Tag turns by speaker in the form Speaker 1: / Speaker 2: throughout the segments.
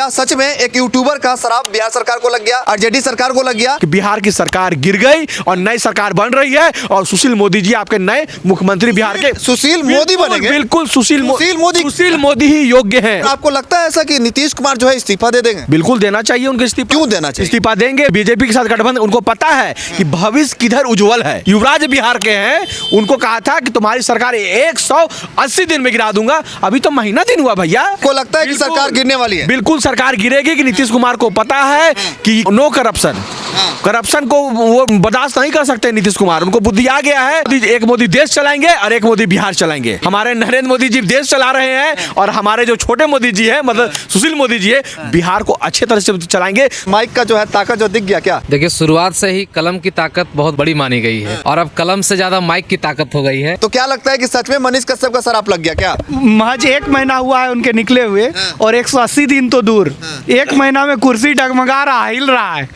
Speaker 1: क्या सच में एक यूट्यूबर का शराब बिहार सरकार को लग गया, आरजेडी सरकार को लग गया
Speaker 2: कि बिहार की सरकार गिर गई और नई सरकार बन रही है और सुशील मोदी जी आपके नए मुख्यमंत्री बिहार के
Speaker 1: सुशील मोदी बनेंगे?
Speaker 2: बिल्कुल सुशील मोदी ही योग्य हैं।
Speaker 1: आपको लगता है ऐसा कि नीतीश कुमार जो है इस्तीफा दे देंगे?
Speaker 2: बिल्कुल देना चाहिए उनको इस्तीफा।
Speaker 1: क्यों देना चाहिए?
Speaker 2: इस्तीफा देंगे, बीजेपी के साथ गठबंधन, उनको पता है कि भविष्य किधर उज्जवल है। युवराज बिहार के हैं, उनको कहा था कि तुम्हारी सरकार 180 दिन में गिरा दूंगा, अभी तो महीना दिन हुआ भैया।
Speaker 1: को लगता है कि सरकार गिरने वाली है?
Speaker 2: बिल्कुल सरकार गिरेगी कि नीतीश कुमार को पता है कि नो करप्शन को वो बर्दाश्त नहीं कर सकते नीतीश कुमार, उनको बुद्धि आ गया है। एक मोदी देश चलाएंगे और एक मोदी बिहार चलाएंगे। हमारे नरेंद्र मोदी जी देश चला रहे हैं और हमारे जो छोटे मोदी जी है, मतलब सुशील मोदी जी है, बिहार को अच्छे तरह से चलाएंगे।
Speaker 1: माइक का जो है ताकत जो दिख गया क्या?
Speaker 3: देखिए, शुरुआत से ही कलम की ताकत बहुत बड़ी मानी गई है और अब कलम से ज्यादा माइक की ताकत हो गई है।
Speaker 1: तो क्या लगता है कि सच में मनीष कश्यप का शराब लग गया क्या?
Speaker 4: महज 1 महीना हुआ है उनके निकले हुए और 180 दिन तो दूर, 1 महीना में कुर्सी डगमगा रहा, हिल रहा है।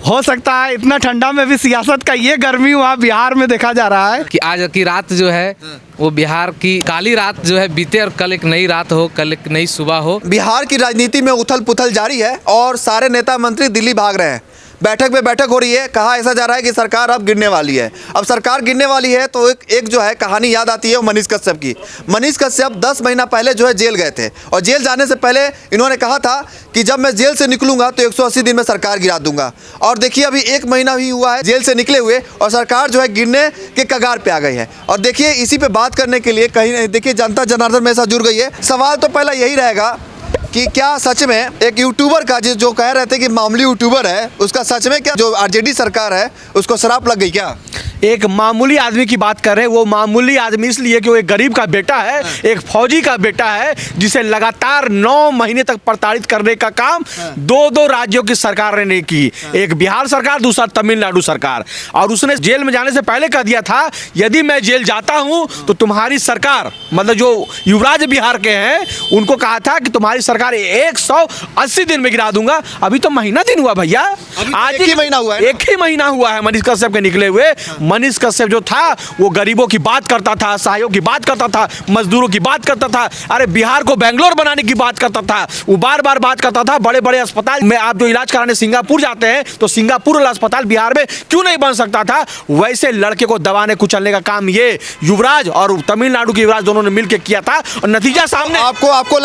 Speaker 4: हो सकता है इतना ठंडा में भी सियासत का ये गर्मी वहाँ बिहार में देखा जा रहा है
Speaker 3: कि आज की रात जो है वो बिहार की काली रात जो है बीते और कल एक नई रात हो, कल एक नई सुबह हो।
Speaker 1: बिहार की राजनीति में उथल पुथल जारी है और सारे नेता मंत्री दिल्ली भाग रहे हैं। बैठक पे बैठक हो रही है, कहा ऐसा जा रहा है कि सरकार अब गिरने वाली है। अब सरकार गिरने वाली है तो एक जो है कहानी याद आती है वो मनीष कश्यप की। मनीष कश्यप 10 महीना पहले जो है जेल गए थे और जेल जाने से पहले इन्होंने कहा था कि जब मैं जेल से निकलूंगा तो 180 दिन में सरकार गिरा दूंगा। और देखिए अभी 1 महीना ही हुआ है जेल से निकले हुए और सरकार जो है गिरने के कगार पे आ गई है। और देखिए इसी पे बात करने के लिए कहीं देखिए जनता जनार्दन मेरे साथ जुड़ गई है। सवाल तो पहला यही रहेगा कि क्या सच में एक यूट्यूबर का जो कह रहे थे कि मामूली यूट्यूबर है, उसका सच में क्या जो आरजेडी सरकार है उसको शराब लग गई क्या?
Speaker 2: एक मामूली आदमी की बात कर रहे हैं। वो मामूली आदमी इसलिए कि वो एक गरीब का बेटा है, एक फौजी का बेटा है, जिसे लगातार 9 महीने तक प्रताड़ित करने का काम 2 राज्यों की सरकार ने की। एक बिहार सरकार, दूसरा तमिलनाडु सरकार। और उसने जेल में जाने से पहले कह दिया था यदि मैं जेल जाता हूं तो तुम्हारी सरकार, मतलब जो युवराज बिहार के हैं, उनको कहा था कि तुम्हारी सरकार 180 दिन में गिरा दूंगा। अभी तो महीना दिन हुआ भैया, आज
Speaker 1: 1 ही महीना हुआ है।
Speaker 2: 1 ही महीना हुआ है मनीष कश्यप के निकले हुए। मनीष कश्यप जो था वो गरीबों की बात करता था, असहायों की बात करता था, मजदूरों की बात करता था, अरे बिहार को बेंगलोर बनाने की बात करता था। वो बार बार बात करता था बड़े बड़े अस्पताल में आप जो इलाज कराने सिंगापुर जाते हैं तो सिंगापुर वाला अस्पताल बिहार में क्यों नहीं बन सकता था। वैसे लड़के को दबाने कुचलने का काम ये युवराज और तमिलनाडु के युवराज दोनों ने मिलकर किया था और नतीजा सामने।
Speaker 1: आपको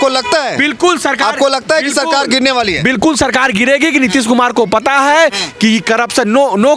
Speaker 1: लगता है
Speaker 2: बिल्कुल सरकार,
Speaker 1: आपको लगता है कि सरकार गिरने वाली है?
Speaker 2: बिल्कुल सरकार गिरेगी कि नीतीश कुमार को पता है कि करप्शन नो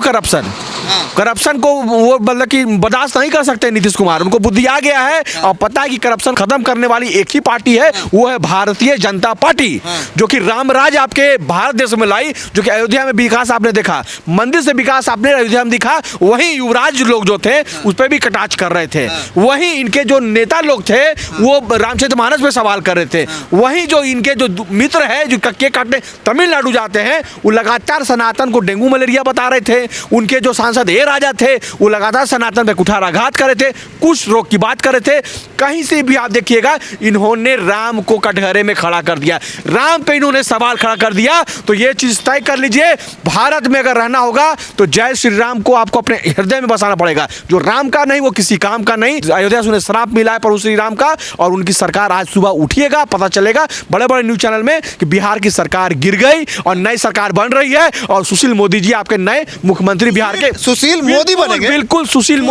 Speaker 2: करप्शन को वो मतलब कि बर्दाश्त नहीं कर सकते नीतीश कुमार, उनको बुद्धि आ गया है और पता है कि करप्शन खत्म करने वाली एक ही पार्टी है, वो है भारतीय जनता पार्टी, जो कि रामराज आपके भारत देश में लाई, जो कि अयोध्या में विकास आपने देखा, मंदिर से विकास आपने अयोध्या में दिखा। वहीं युवराज लोग जो थे उस पर भी कटाक्ष कर रहे थे, वहीं इनके जो नेता लोग थे वो रामचरितमानस पे सवाल कर रहे थे, वहीं जो इनके जो मित्र है जो कक्के काटने तमिलनाडु जाते हैं वो लगातार सनातन को डेंगू मलेरिया बता रहे थे। उनके जो सांसद ए राजा थे वो लगातार सनातन पे कुठाराघात कर रहे थे, कुछ रोग की बात कर रहे थे। कहीं से भी आप देखिएगा इन्होंने राम को कटघरे में खड़ा कर दिया, राम पे इन्होंने सवाल खड़ा कर दिया। तो ये चीज तय कर लीजिए, भारत में अगर रहना होगा तो जय श्री राम को आपको अपने हृदय में बसाना पड़ेगा। जो राम का नहीं वो किसी काम का नहीं। अयोध्या से उन्हें श्राप मिला है प्रभु श्री राम का और उनकी सरकार आज सुबह उठिएगा, पता चलेगा बड़े बड़े न्यूज चैनल में कि बिहार की सरकार गिर गई और नई सरकार बन रही है और सुशील मोदी जी आपके नए मुख्यमंत्री बिहार के।
Speaker 1: सुशील मोदी बनेंगे?
Speaker 2: बिल्कुल सुशील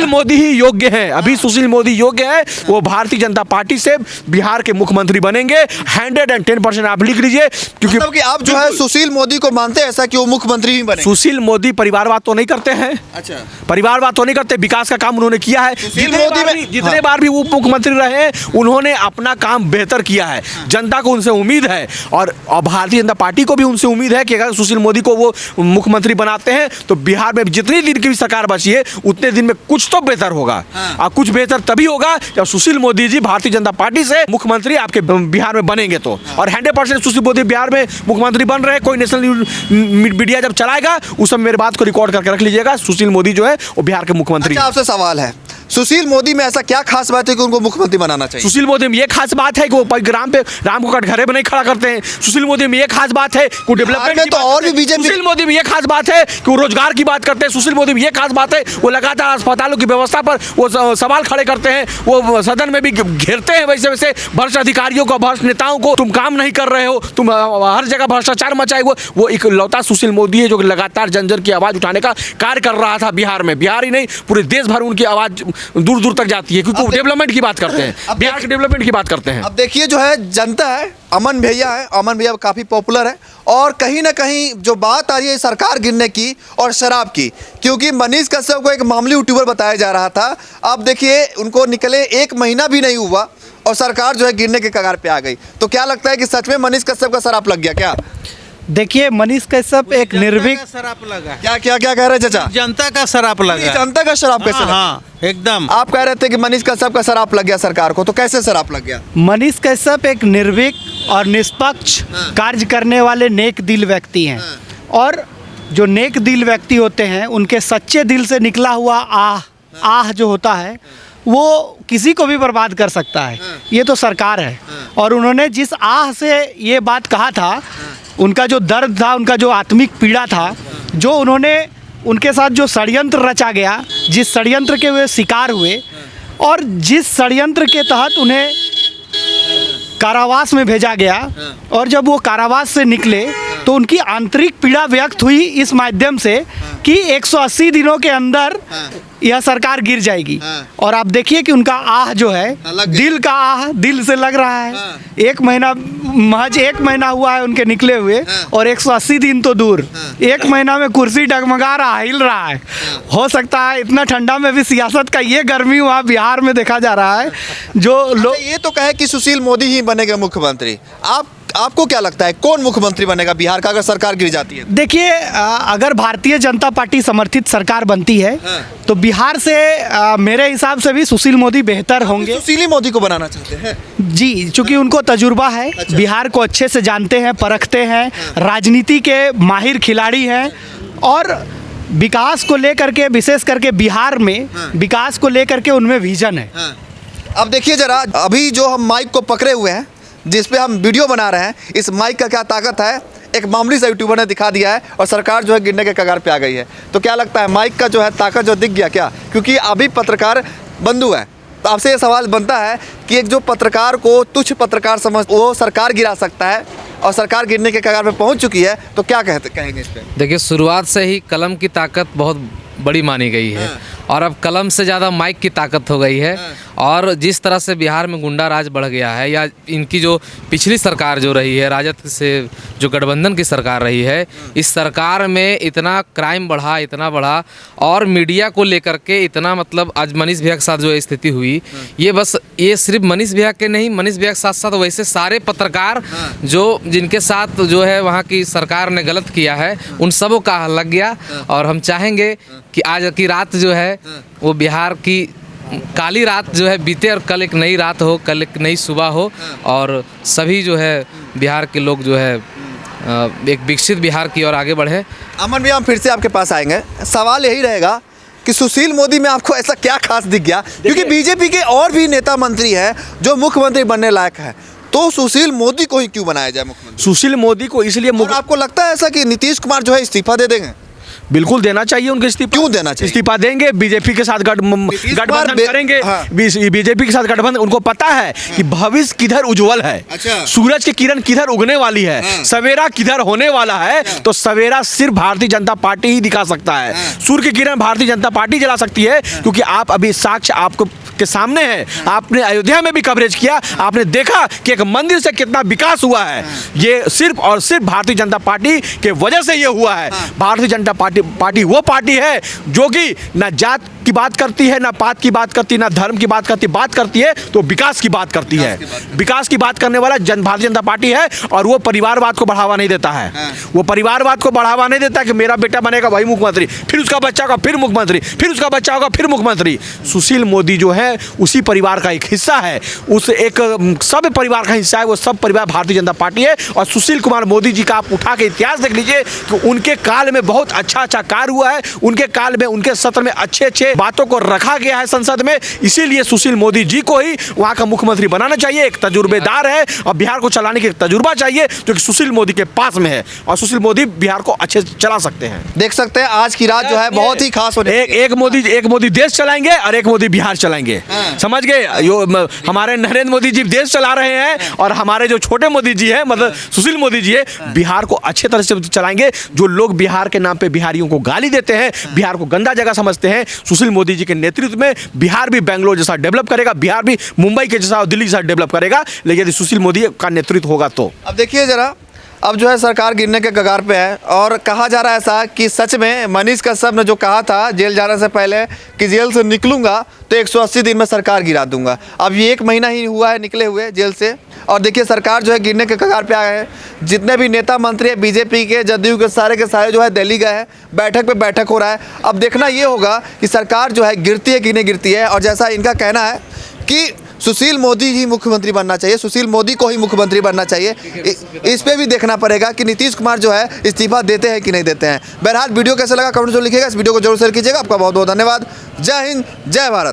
Speaker 2: मोदी ही योग्य है। अभी सुशील मोदी योग्य है, वो भारतीय जनता पार्टी से बिहार के मुख्यमंत्री बनेंगे। 110% आप लिख लीजिए, क्योंकि
Speaker 1: मतलब कि आप जो है सुशील मोदी को मानते हैं ऐसा कि वो मुख्यमंत्री ही बने?
Speaker 2: सुशील मोदी परिवारवाद तो नहीं करते हैं।
Speaker 1: अच्छा,
Speaker 2: परिवारवाद तो नहीं करते, विकास का काम उन्होंने किया है। जितने बार भी वो मुख्यमंत्री रहे उन्होंने अपना काम बेहतर किया है, जनता को उनसे उम्मीद है और भारतीय जनता पार्टी को भी उनसे उम्मीद है कि अगर सुशील मोदी को वो मुख्यमंत्री बनाते हैं तो बिहार में जितनी दिन की भी सरकार बची है उतने दिन में कुछ तो बेहतर होगा। और कुछ बेहतर तभी होगा जब सुशील मोदी जी भारतीय जनता पार्टी से मुख्यमंत्री आपके बिहार में बनेंगे तो। और 100% सुशील मोदी बिहार में मुख्यमंत्री बन रहे हैं। कोई नेशनल मीडिया जब चलाएगा उस समय मेरे बात को रिकॉर्ड करके रख लीजिएगा, सुशील मोदी जो है वो बिहार के मुख्यमंत्री।
Speaker 1: आपसे सवाल है, सुशील मोदी में ऐसा क्या खास बात है कि उनको मुख्यमंत्री बनाना चाहिए?
Speaker 2: सुशील मोदी में ये खास बात है कि वो ग्राम पे राम को कटघरे में नहीं खड़ा करते हैं। सुशील मोदी में ये खास बात है कि वो डेवलपमेंट
Speaker 1: में तो और भी बीजेपी।
Speaker 2: सुशील मोदी में ये खास बात है कि वो रोजगार की बात करते हैं। सुशील मोदी में ये खास बात है वो लगातार अस्पतालों की व्यवस्था पर वो सवाल खड़े करते हैं। वो सदन में भी घेरते हैं वैसे वैसे भ्रष्ट अधिकारियों को, भ्रष्ट नेताओं को, तुम काम नहीं कर रहे हो, तुम हर जगह भ्रष्टाचार मचाए। वो एक लौता सुशील मोदी है जो लगातार जन जन की आवाज उठाने का कार्य कर रहा था बिहार में। बिहार ही नहीं, पूरे देश भर उनकी आवाज दूर दूर तक जाती है क्योंकि वो डेवलपमेंट की बात करते हैं, बिहार के डेवलपमेंट की बात करते हैं।
Speaker 1: अब देखिए जो है जनता है, अमन भैया है, अमन भैया काफ़ी पॉपुलर है और कहीं ना कहीं जो बात आ रही है सरकार गिरने की और शराब की, क्योंकि मनीष कश्यप को एक मामूली यूट्यूबर बताया जा रहा था। अब देखिए उनको निकले 1 महीना भी नहीं हुआ और सरकार जो है गिरने के कगार पे आ गई। तो क्या लगता है कि सच में मनीष कश्यप का शराब लग गया क्या?
Speaker 4: देखिए मनीष कश्यप एक निर्भीक,
Speaker 5: शराब लगा,
Speaker 1: क्या क्या क्या कह रहे हैं चाचा?
Speaker 5: जनता का शराब लगा।
Speaker 1: जनता का शराब कैसे लगा?
Speaker 5: हाँ एकदम।
Speaker 1: आप कह रहे थे कि मनीष कश्यप का शराब लग गया सरकार को, तो कैसे शराब लग गया?
Speaker 4: मनीष कश्यप एक निर्भीक और निष्पक्ष कार्य करने वाले नेक दिल व्यक्ति हैं। और जो नेक दिल व्यक्ति होते हैं उनके सच्चे दिल से निकला हुआ आह जो होता है वो किसी को भी बर्बाद कर सकता है। ये तो सरकार है। और उन्होंने जिस आह से ये बात कहा था, उनका जो दर्द था, उनका जो आत्मिक पीड़ा था, जो उन्होंने उनके साथ जो षड्यंत्र रचा गया, जिस षड्यंत्र के वे शिकार हुए और जिस षड्यंत्र के तहत उन्हें कारावास में भेजा गया और जब वो कारावास से निकले तो उनकी आंतरिक पीड़ा व्यक्त हुई इस माध्यम से कि 180 दिनों के अंदर यह सरकार गिर जाएगी। और आप देखिए कि उनका आह जो है, दिल का आह दिल से लग रहा है। 1 महीना, महज 1 महीना हुआ है उनके निकले हुए और 180 दिन तो दूर, 1 महीना में कुर्सी डगमगा रहा, हिल रहा है। हो सकता है इतना ठंडा में भी सियासत का ये गर्मी वहाँ बिहार में देखा जा रहा है। जो लोग
Speaker 1: ये तो कहे कि सुशील मोदी ही बनेगा मुख्यमंत्री, आपको क्या लगता है कौन मुख्यमंत्री बनेगा बिहार का अगर सरकार गिर जाती है?
Speaker 4: देखिए अगर भारतीय जनता पार्टी समर्थित सरकार बनती है तो बिहार से मेरे हिसाब से भी सुशील मोदी बेहतर होंगे।
Speaker 1: सुशील मोदी को बनाना चाहते हैं
Speaker 4: जी, चूंकि उनको तजुर्बा है, बिहार को अच्छे से जानते हैं, परखते हैं, राजनीति के माहिर खिलाड़ी हैं और विकास को लेकर के, विशेष करके बिहार में विकास को लेकर के उनमें विजन है।
Speaker 1: अब देखिए जरा, अभी जो हम माइक को पकड़े हुए हैं जिस पे हम वीडियो बना रहे हैं, इस माइक का क्या ताकत है एक मामूली सा यूट्यूबर ने दिखा दिया है और सरकार जो है गिरने के कगार पे आ गई है। तो क्या लगता है माइक का जो है ताकत जो दिख गया क्या? क्योंकि अभी पत्रकार बंधु है, तो आपसे ये सवाल बनता है कि एक जो पत्रकार को तुच्छ पत्रकार समझ वो सरकार गिरा सकता है और सरकार गिरने के कगार पे पहुंच चुकी है, तो क्या कहेंगे इस पे?
Speaker 3: देखिए शुरुआत से ही कलम की ताकत बहुत बड़ी मानी गई है और अब कलम से ज़्यादा माइक की ताकत हो गई है। और जिस तरह से बिहार में गुंडा राज बढ़ गया है, या इनकी जो पिछली सरकार जो रही है, राजद से जो गठबंधन की सरकार रही है, इस सरकार में इतना क्राइम बढ़ा, इतना बढ़ा और मीडिया को लेकर के इतना, मतलब आज मनीष भैया के साथ जो स्थिति हुई, ये सिर्फ मनीष भैया के नहीं, मनीष भैया के साथ साथ वैसे सारे पत्रकार जो जिनके साथ जो है वहाँ की सरकार ने गलत किया है, उन सबों का लग गया। और हम चाहेंगे कि आज की रात जो है वो बिहार की काली रात जो है बीते और कल एक नई रात हो, कल एक नई सुबह हो और सभी जो है बिहार के लोग जो है एक विकसित बिहार की ओर आगे बढ़े।
Speaker 1: अमन भैया हम फिर से आपके पास आएंगे, सवाल यही रहेगा कि सुशील मोदी में आपको ऐसा क्या खास दिख गया? क्योंकि बीजेपी के और भी नेता मंत्री हैं जो मुख्यमंत्री बनने लायक है, तो सुशील मोदी को ही क्यों बनाया जाए मुख्यमंत्री?
Speaker 2: सुशील मोदी को इसलिए
Speaker 1: और आपको लगता है ऐसा कि नीतीश कुमार जो है इस्तीफा दे देंगे?
Speaker 2: बिल्कुल देना चाहिए उनको इस्तीफा।
Speaker 1: क्यों देना चाहिए?
Speaker 2: इस्तीफा देंगे, बीजेपी के साथ गठबंधन करेंगे।
Speaker 1: हाँ।
Speaker 2: बीजेपी के साथ गठबंधन, उनको पता है कि भविष्य किधर उज्जवल है।
Speaker 1: अच्छा।
Speaker 2: सूरज की किरण किधर उगने वाली है।
Speaker 1: हाँ।
Speaker 2: सवेरा किधर होने वाला है। तो सवेरा सिर्फ भारतीय जनता पार्टी ही दिखा सकता है। सूर्य की किरण भारतीय जनता पार्टी जला सकती है, क्योंकि आप अभी साक्ष्य आपको के सामने है। आपने अयोध्या में भी कवरेज किया, आपने देखा कि एक मंदिर से कितना विकास हुआ है। ये सिर्फ और सिर्फ भारतीय जनता पार्टी के वजह से ये हुआ है। भारतीय जनता पार्टी वो पार्टी है जो कि ना जात की बात करती है, ना पात की बात करती है, ना धर्म की बात करती है तो विकास की बात करती है। विकास की बात करने वाला भारतीय जनता पार्टी है और वो परिवारवाद को बढ़ावा नहीं देता है। वो परिवारवाद को बढ़ावा नहीं देता कि मेरा बेटा बनेगा वही मुख्यमंत्री, फिर उसका बच्चा होगा फिर मुख्यमंत्री, फिर उसका बच्चा होगा फिर मुख्यमंत्री। सुशील मोदी जो है उसी परिवार का एक हिस्सा है, उस एक सब परिवार का हिस्सा है। वो सब परिवार भारतीय जनता पार्टी है। और सुशील कुमार मोदी जी का आप उठा के इतिहास देख लीजिए कि उनके काल में बहुत अच्छा अच्छा कार्य हुआ है, उनके काल में उनके सत्र में अच्छे अच्छे बातों को रखा गया है संसद में। इसीलिए सुशील मोदी जी को ही वहाँ का मुख्यमंत्री बनाना चाहिए। एक तजुर्बेदार है और बिहार को चलाने की तजुर्बा चाहिए जो कि सुशील मोदी के पास में है, और सुशील मोदी बिहार को अच्छे से चला सकते हैं।
Speaker 1: देख सकते हैं आज की रात जो है बहुत ही खास होने
Speaker 2: एक मोदी देश चलाएंगे और एक मोदी बिहार चलाएंगे। समझ गए? हमारे नरेंद्र मोदी जी देश चला रहे हैं और हमारे जो छोटे मोदी जी हैं, मतलब सुशील मोदी जी है, बिहार को अच्छे तरह से चलाएंगे। जो लोग बिहार के नाम पे बिहारियों को गाली देते हैं, बिहार को गंदा जगह समझते हैं, सुशील मोदी जी के नेतृत्व में बिहार भी बेंगलोर जैसा डेवलप करेगा, बिहार भी मुंबई के जैसा और दिल्ली जैसा डेवलप करेगा, लेकिन यदि सुशील मोदी का नेतृत्व होगा तो।
Speaker 1: अब देखिए जरा, अब जो है सरकार गिरने के कगार पे है और कहा जा रहा है ऐसा कि सच में मनीष कश्यप ने जो कहा था जेल जाने से पहले कि जेल से निकलूंगा तो 180 दिन में सरकार गिरा दूंगा। अब ये 1 महीना ही हुआ है निकले हुए जेल से, और देखिए सरकार जो है गिरने के कगार पे आ गए हैं। जितने भी नेता मंत्री हैं बीजेपी के, जदयू के, सारे जो है दिल्ली गए हैं, बैठक पे बैठक हो रहा है। अब देखना ये होगा कि सरकार जो है गिरती है कि नहीं गिरती है। और जैसा इनका कहना है कि सुशील मोदी ही मुख्यमंत्री बनना चाहिए, सुशील मोदी को ही मुख्यमंत्री बनना चाहिए। इस पे भी देखना पड़ेगा कि नीतीश कुमार जो है इस्तीफा देते हैं कि नहीं देते हैं। बहरहाल वीडियो कैसा लगा कमेंट जो लिखिएगा, इस वीडियो को जरूर शेयर कीजिएगा। आपका बहुत बहुत धन्यवाद। जय हिंद, जय भारत।